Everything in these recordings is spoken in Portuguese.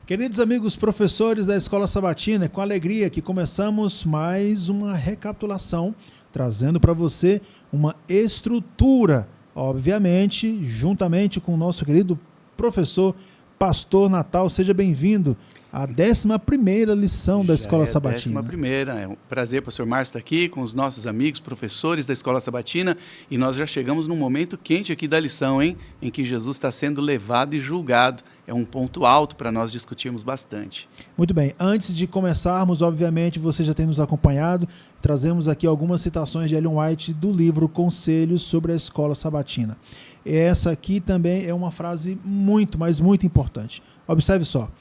Queridos amigos professores da Escola Sabatina, é com alegria que começamos mais uma recapitulação, trazendo para você uma estrutura, obviamente, juntamente com o nosso querido professor Pastor Natal. Seja bem-vindo à 11ª lição da Escola Sabatina. 11ª. É um prazer, pastor Márcio, estar aqui com os nossos amigos, professores da Escola Sabatina, e nós já chegamos num momento quente aqui da lição, hein? Em que Jesus está sendo levado e julgado. É um ponto alto para nós discutirmos bastante. Muito bem, antes de começarmos, obviamente, você já tem nos acompanhado, trazemos aqui algumas citações de Ellen White do livro Conselhos sobre a Escola Sabatina. Essa aqui também é uma frase muito, mas muito importante. Observe só.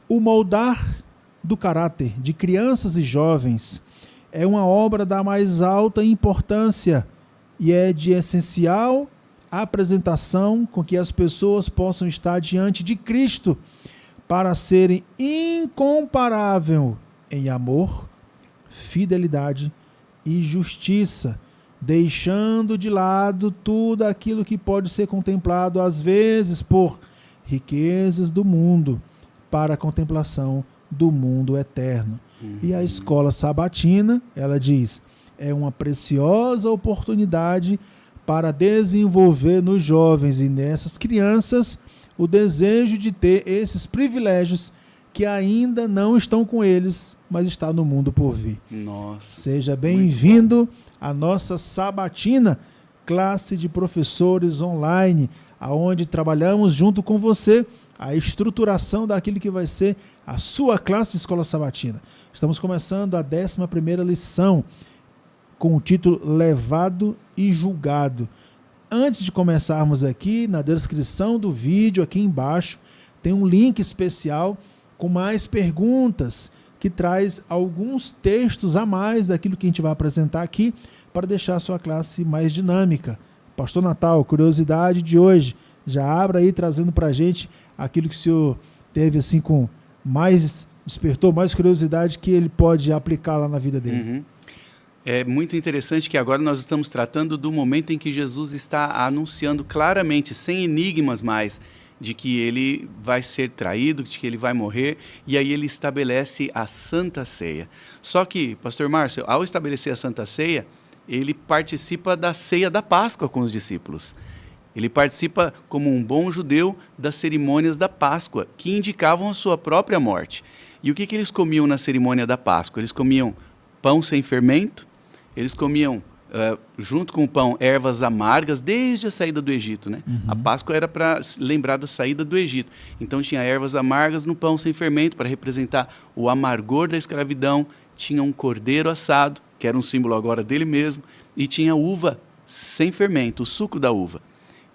O moldar do caráter de crianças e jovens é uma obra da mais alta importância e é de essencial apresentação com que as pessoas possam estar diante de Cristo para serem incomparável em amor, fidelidade e justiça, deixando de lado tudo aquilo que pode ser contemplado às vezes por riquezas do mundo para a contemplação do mundo eterno. E a Escola Sabatina, ela diz, é uma preciosa oportunidade para desenvolver nos jovens e nessas crianças o desejo de ter esses privilégios que ainda não estão com eles, mas está no mundo por vir. Nossa, seja bem-vindo à nossa Sabatina, classe de professores online, aonde trabalhamos junto com você a estruturação daquilo que vai ser a sua classe de Escola Sabatina. Estamos começando a 11ª lição, com o título Levado e Julgado. Antes de começarmos aqui, na descrição do vídeo, aqui embaixo, tem um link especial com mais perguntas, que traz alguns textos a mais daquilo que a gente vai apresentar aqui, para deixar a sua classe mais dinâmica. Pastor Natal, curiosidade de hoje, já abra aí trazendo para a gente aquilo que o senhor teve assim com mais, despertou mais curiosidade que ele pode aplicar lá na vida dele. É muito interessante que agora nós estamos tratando do momento em que Jesus está anunciando claramente, sem enigmas mais, de que ele vai ser traído, de que ele vai morrer, e aí ele estabelece a Santa Ceia. Só que, pastor Márcio, ao estabelecer a Santa Ceia, ele participa da ceia da Páscoa com os discípulos. Ele participa, como um bom judeu, das cerimônias da Páscoa, que indicavam a sua própria morte. E o que eles comiam na cerimônia da Páscoa? Eles comiam pão sem fermento, eles comiam, junto com o pão, ervas amargas, desde a saída do Egito, né? A Páscoa era para lembrar da saída do Egito. Então tinha ervas amargas no pão sem fermento, para representar o amargor da escravidão. Tinha um cordeiro assado, que era um símbolo agora dele mesmo, e tinha uva sem fermento, o suco da uva.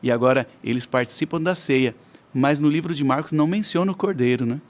E agora eles participam da ceia, mas no livro de Marcos não menciona o cordeiro, né?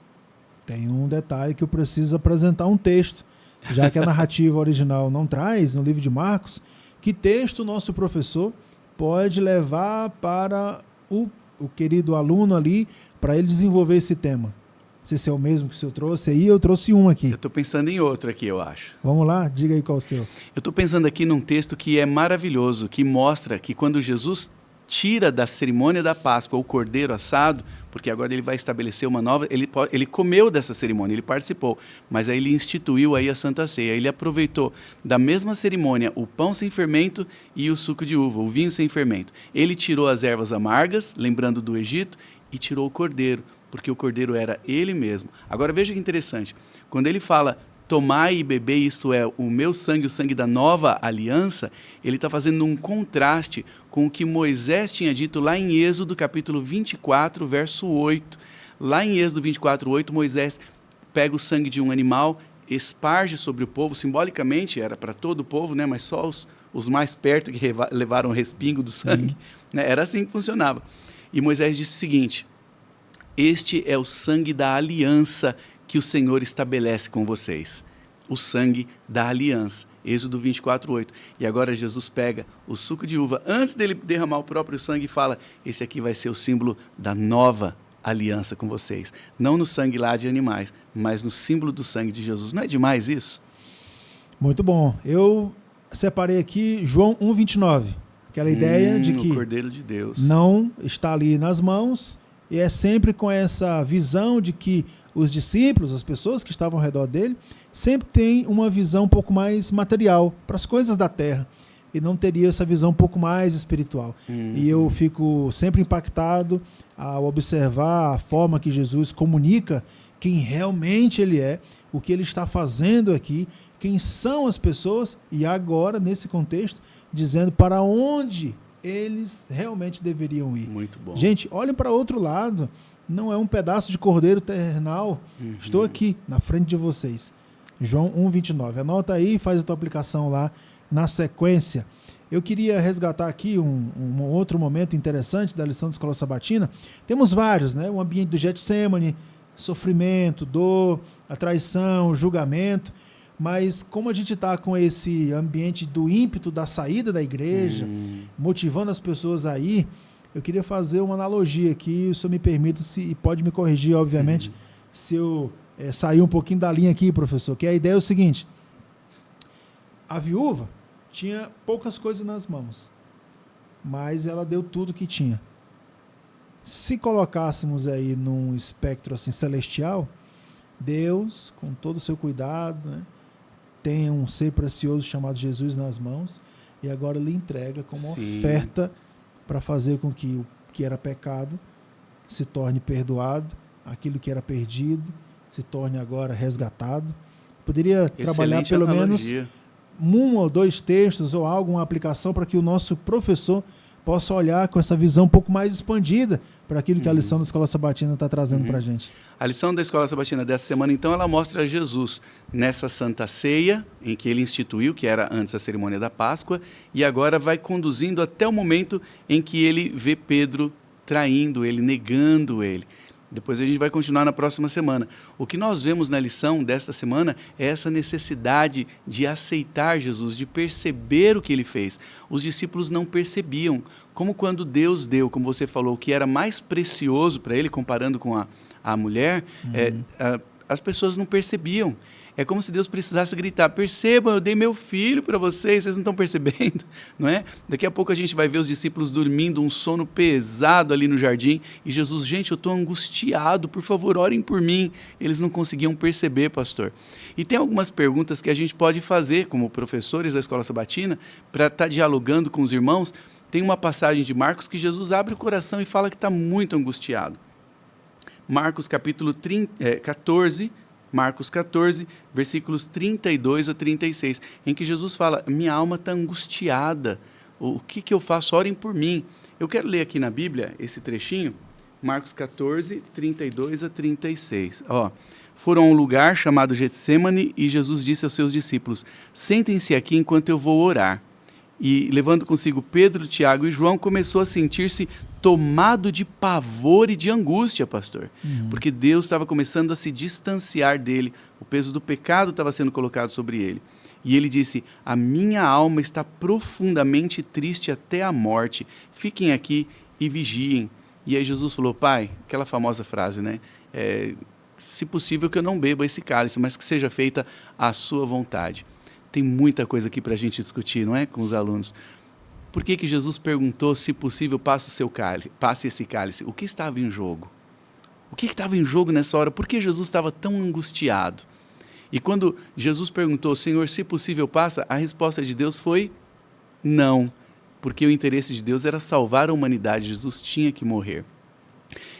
Tem um detalhe que eu preciso apresentar um texto, já que a narrativa original não traz, no livro de Marcos, que texto o nosso professor pode levar para o querido aluno ali, para ele desenvolver esse tema. Não sei se é o mesmo que o senhor trouxe aí, eu trouxe um aqui. Eu estou pensando em outro aqui, eu acho. Vamos lá? Diga aí qual é o seu. Eu estou pensando aqui num texto que é maravilhoso, que mostra que quando Jesus tira da cerimônia da Páscoa o cordeiro assado, porque agora ele vai estabelecer uma nova, ele comeu dessa cerimônia, ele participou, mas aí ele instituiu aí a Santa Ceia, ele aproveitou da mesma cerimônia o pão sem fermento e o suco de uva, o vinho sem fermento. Ele tirou as ervas amargas, lembrando do Egito, e tirou o cordeiro, porque o cordeiro era ele mesmo. Agora veja que interessante, quando ele fala tomai e beber, isto é, o meu sangue, o sangue da nova aliança, ele está fazendo um contraste com o que Moisés tinha dito lá em Êxodo, capítulo 24, verso 8. Lá em Êxodo 24, 8, Moisés pega o sangue de um animal, esparge sobre o povo, simbolicamente era para todo o povo, né, mas só os mais perto que levaram o respingo do sangue. Né, era assim que funcionava. E Moisés disse o seguinte, este é o sangue da aliança que o Senhor estabelece com vocês, o sangue da aliança, Êxodo 24, 8. E agora Jesus pega o suco de uva, antes dele derramar o próprio sangue, e fala, esse aqui vai ser o símbolo da nova aliança com vocês. Não no sangue lá de animais, mas no símbolo do sangue de Jesus. Não é demais isso? Muito bom. Eu separei aqui João 1,29. Aquela ideia de que o Cordeiro de Deus não está ali nas mãos E é sempre com essa visão de que os discípulos, as pessoas que estavam ao redor dele, sempre têm uma visão um pouco mais material para as coisas da terra. E não teria essa visão um pouco mais espiritual. E eu fico sempre impactado ao observar a forma que Jesus comunica quem realmente ele é, o que ele está fazendo aqui, quem são as pessoas, e agora, nesse contexto, dizendo para onde eles realmente deveriam ir. Muito bom. Gente, olhem para outro lado. Não é um pedaço de cordeiro terrenal. Estou aqui, na frente de vocês. João 1,29. Anota aí e faz a tua aplicação lá na sequência. Eu queria resgatar aqui um outro momento interessante da lição da Escola Sabatina. Temos vários, né? O ambiente do Getsemane, sofrimento, dor, a traição, o julgamento. Mas como a gente está com esse ambiente do ímpeto da saída da igreja, motivando as pessoas a ir, eu queria fazer uma analogia aqui, o senhor me permita, e pode me corrigir, obviamente, se eu sair um pouquinho da linha aqui, professor, que a ideia é o seguinte: a viúva tinha poucas coisas nas mãos, mas ela deu tudo que tinha. Se colocássemos aí num espectro assim celestial, Deus, com todo o seu cuidado, né, tem um ser precioso chamado Jesus nas mãos e agora lhe entrega como oferta para fazer com que o que era pecado se torne perdoado, aquilo que era perdido se torne agora resgatado. Poderia trabalhar pelo menos um ou dois textos ou alguma aplicação para que o nosso professor possa olhar com essa visão um pouco mais expandida para aquilo que a lição da Escola Sabatina está trazendo para a gente. A lição da Escola Sabatina dessa semana, então, ela mostra Jesus nessa Santa Ceia, em que ele instituiu, que era antes a cerimônia da Páscoa, e agora vai conduzindo até o momento em que ele vê Pedro traindo ele, negando ele. Depois a gente vai continuar na próxima semana. O que nós vemos na lição desta semana é essa necessidade de aceitar Jesus, de perceber o que ele fez. Os discípulos não percebiam, como quando Deus deu, como você falou, o que era mais precioso para ele, comparando com a mulher, as pessoas não percebiam. É como se Deus precisasse gritar: percebam, eu dei meu filho para vocês não estão percebendo, não é? Daqui a pouco a gente vai ver os discípulos dormindo, um sono pesado ali no jardim, e Jesus: gente, eu estou angustiado, por favor, orem por mim. Eles não conseguiam perceber, pastor. E tem algumas perguntas que a gente pode fazer, como professores da Escola Sabatina, para estar dialogando com os irmãos. Tem uma passagem de Marcos que Jesus abre o coração e fala que está muito angustiado. Marcos capítulo 14, Marcos 14, versículos 32 a 36, em que Jesus fala: minha alma está angustiada, o que eu faço? Orem por mim. Eu quero ler aqui na Bíblia esse trechinho, Marcos 14, 32 a 36. Foram a um lugar chamado Getsemane e Jesus disse aos seus discípulos: sentem-se aqui enquanto eu vou orar. E, levando consigo Pedro, Tiago e João, começou a sentir-se tomado de pavor e de angústia, pastor. Porque Deus estava começando a se distanciar dele, o peso do pecado estava sendo colocado sobre ele. E ele disse: a minha alma está profundamente triste até a morte, fiquem aqui e vigiem. E aí Jesus falou: pai, aquela famosa frase, né? Se possível que eu não beba esse cálice, mas que seja feita a sua vontade. Tem muita coisa aqui para a gente discutir, não é? Com os alunos. Por que Jesus perguntou: se possível, passe esse cálice? O que estava em jogo? O que estava em jogo nessa hora? Por que Jesus estava tão angustiado? E quando Jesus perguntou: Senhor, se possível, passa, a resposta de Deus foi não, porque o interesse de Deus era salvar a humanidade. Jesus tinha que morrer.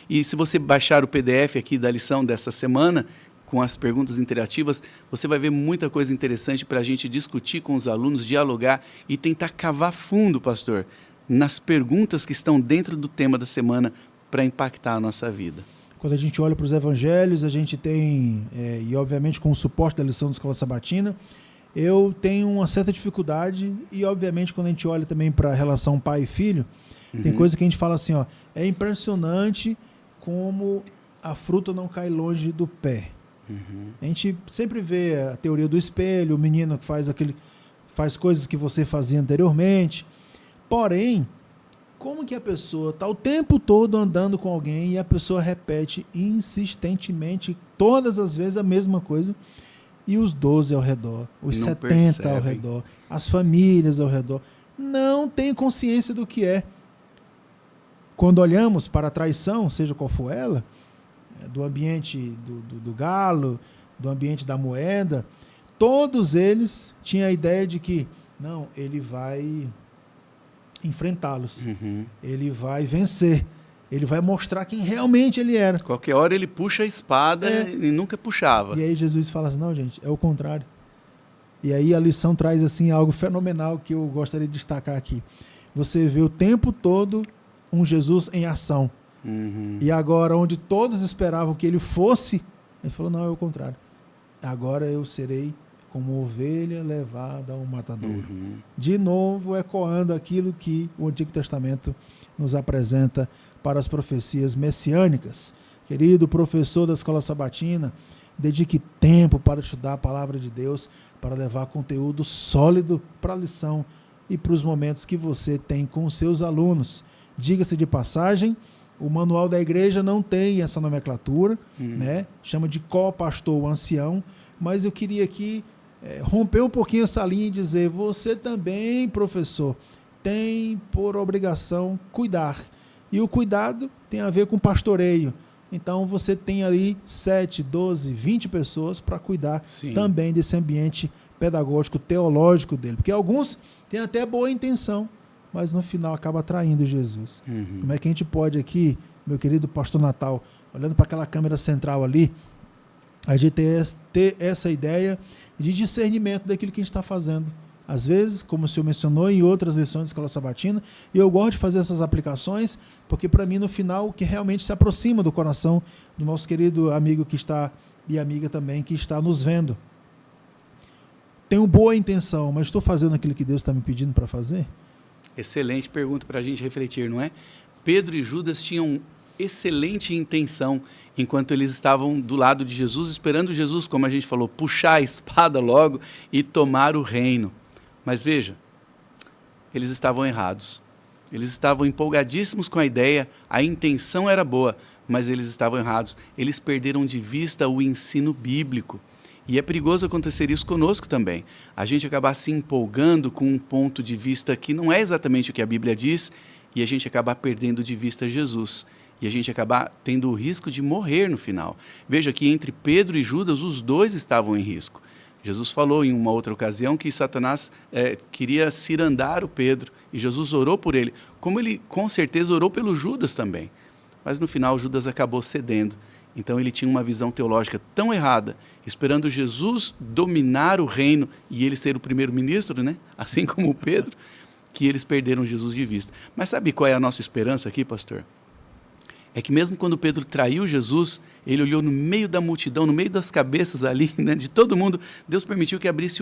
E se você baixar o PDF aqui da lição dessa semana, com as perguntas interativas, você vai ver muita coisa interessante para a gente discutir com os alunos, dialogar e tentar cavar fundo, pastor, nas perguntas que estão dentro do tema da semana para impactar a nossa vida. Quando a gente olha para os evangelhos, a gente tem, e obviamente com o suporte da lição da Escola Sabatina, eu tenho uma certa dificuldade, e obviamente quando a gente olha também para a relação pai e filho, tem coisa que a gente fala assim, é impressionante como a fruta não cai longe do pé. A gente sempre vê a teoria do espelho, o menino que faz coisas que você fazia anteriormente. Porém, como que a pessoa está o tempo todo andando com alguém e a pessoa repete insistentemente, todas as vezes, a mesma coisa, e os 12 ao redor, os não 70 percebem. Ao redor, as famílias ao redor, não têm consciência do que é. quando olhamos para a traição, seja qual for ela, do ambiente do galo, do ambiente da moeda, todos eles tinham a ideia de que, não, ele vai enfrentá-los, ele vai vencer, ele vai mostrar quem realmente ele era. Qualquer hora ele puxa a espada e nunca puxava. E aí Jesus fala assim, não, gente, é o contrário. E aí a lição traz assim algo fenomenal que eu gostaria de destacar aqui. Você vê o tempo todo um Jesus em ação. E agora, onde todos esperavam que ele fosse, ele falou, não, é o contrário. Agora eu serei como ovelha levada ao matadouro. De novo, ecoando aquilo que o Antigo Testamento nos apresenta para as profecias messiânicas. Querido professor da Escola Sabatina, dedique tempo para estudar a palavra de Deus, para levar conteúdo sólido para a lição e para os momentos que você tem com os seus alunos. Diga-se de passagem, o manual da igreja não tem essa nomenclatura, né? Chama de co-pastor ancião, mas eu queria aqui romper um pouquinho essa linha e dizer, você também, professor, tem por obrigação cuidar. E o cuidado tem a ver com pastoreio. Então você tem ali 7, 12, 20 pessoas para cuidar também desse ambiente pedagógico, teológico dele. Porque alguns têm até boa intenção, mas no final acaba traindo Jesus. Como é que a gente pode aqui, meu querido pastor Natal, olhando para aquela câmera central ali, a gente ter essa ideia de discernimento daquilo que a gente está fazendo. Às vezes, como o senhor mencionou em outras lições de Escola Sabatina, e eu gosto de fazer essas aplicações, porque para mim, no final, o que realmente se aproxima do coração do nosso querido amigo que está, e amiga também, que está nos vendo. Tenho boa intenção, mas estou fazendo aquilo que Deus está me pedindo para fazer? Excelente pergunta para a gente refletir, não é? Pedro e Judas tinham excelente intenção enquanto eles estavam do lado de Jesus, esperando Jesus, como a gente falou, puxar a espada logo e tomar o reino. Mas veja, eles estavam errados. Eles estavam empolgadíssimos com a ideia, a intenção era boa, mas eles estavam errados. Eles perderam de vista o ensino bíblico. E é perigoso acontecer isso conosco também. A gente acabar se empolgando com um ponto de vista que não é exatamente o que a Bíblia diz, e a gente acabar perdendo de vista Jesus. E a gente acabar tendo o risco de morrer no final. Veja que entre Pedro e Judas, os dois estavam em risco. Jesus falou em uma outra ocasião que Satanás queria cirandar o Pedro, e Jesus orou por ele, como ele com certeza orou pelo Judas também. Mas no final Judas acabou cedendo. Então ele tinha uma visão teológica tão errada, esperando Jesus dominar o reino e ele ser o primeiro-ministro, né? Assim como o Pedro, que eles perderam Jesus de vista. Mas sabe qual é a nossa esperança aqui, pastor? É que mesmo quando Pedro traiu Jesus, ele olhou no meio da multidão, no meio das cabeças ali, né, de todo mundo, Deus permitiu que abrisse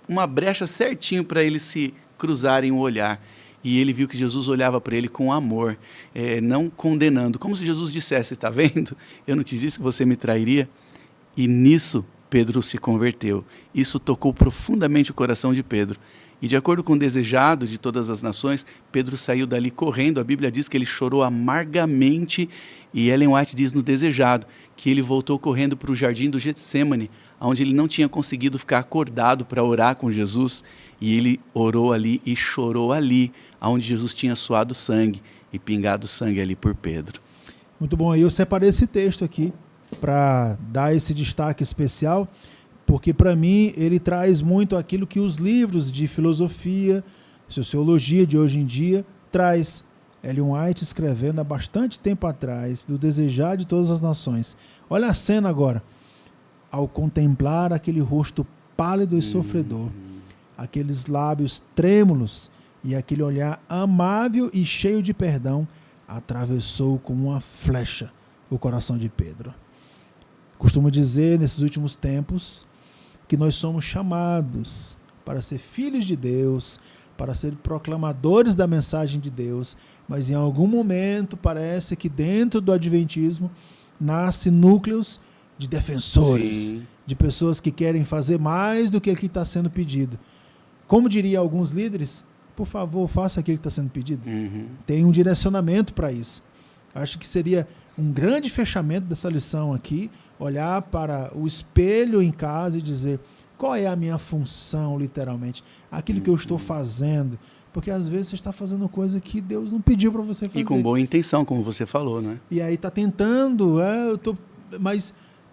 uma brecha certinho para eles se cruzarem o olhar. E ele viu que Jesus olhava para ele com amor, não condenando. Como se Jesus dissesse, está vendo? Eu não te disse que você me trairia? E nisso Pedro se converteu. Isso tocou profundamente o coração de Pedro. E de acordo com o desejado de todas as nações, Pedro saiu dali correndo. A Bíblia diz que ele chorou amargamente. E Ellen White diz no desejado que ele voltou correndo para o jardim do Getsêmani, onde ele não tinha conseguido ficar acordado para orar com Jesus. E ele orou ali e chorou ali, onde Jesus tinha suado sangue e pingado sangue ali por Pedro. Muito bom. Aí eu separei esse texto aqui para dar esse destaque especial, porque para mim ele traz muito aquilo que os livros de filosofia, sociologia de hoje em dia traz. Ellen White escrevendo há bastante tempo atrás, do desejar de todas as nações. Olha a cena agora. Ao contemplar aquele rosto pálido e sofredor, aqueles lábios trêmulos e aquele olhar amável e cheio de perdão, atravessou como uma flecha o coração de Pedro. Costumo dizer, nesses últimos tempos, que nós somos chamados para ser filhos de Deus, para ser proclamadores da mensagem de Deus, mas em algum momento parece que dentro do adventismo nasce núcleos de defensores, Sim. de pessoas que querem fazer mais do que aqui está sendo pedido. Como diria alguns líderes, por favor, faça aquilo que está sendo pedido. Tem um direcionamento para isso. Acho que seria um grande fechamento dessa lição aqui, olhar para o espelho em casa e dizer, Qual é a minha função, literalmente? Aquilo que eu estou fazendo. Porque às vezes você está fazendo coisa que Deus não pediu para você fazer. E com boa intenção, como você falou, né? E aí está tentando, mas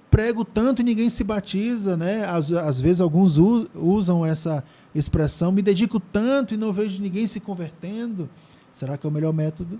prego tanto e ninguém se batiza, né? Às vezes alguns usam essa expressão, me dedico tanto e não vejo ninguém se convertendo. Será que é o melhor método?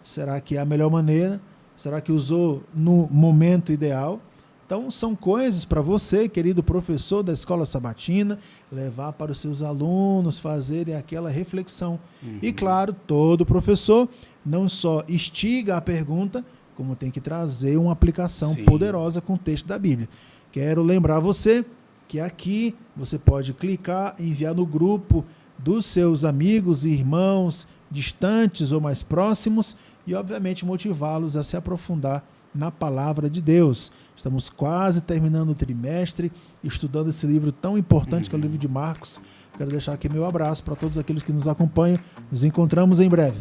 Será que é a melhor maneira? Será que usou no momento ideal? Então, são coisas para você, querido professor da Escola Sabatina, levar para os seus alunos, fazerem aquela reflexão. E, claro, todo professor não só instiga a pergunta, como tem que trazer uma aplicação poderosa com o texto da Bíblia. Quero lembrar você que aqui você pode clicar, enviar no grupo dos seus amigos e irmãos distantes ou mais próximos e, obviamente, motivá-los a se aprofundar na palavra de Deus. Estamos quase terminando o trimestre, estudando esse livro tão importante que é o livro de Marcos. Quero deixar aqui meu abraço para todos aqueles que nos acompanham. Nos encontramos em breve.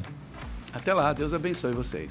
Até lá, Deus abençoe vocês.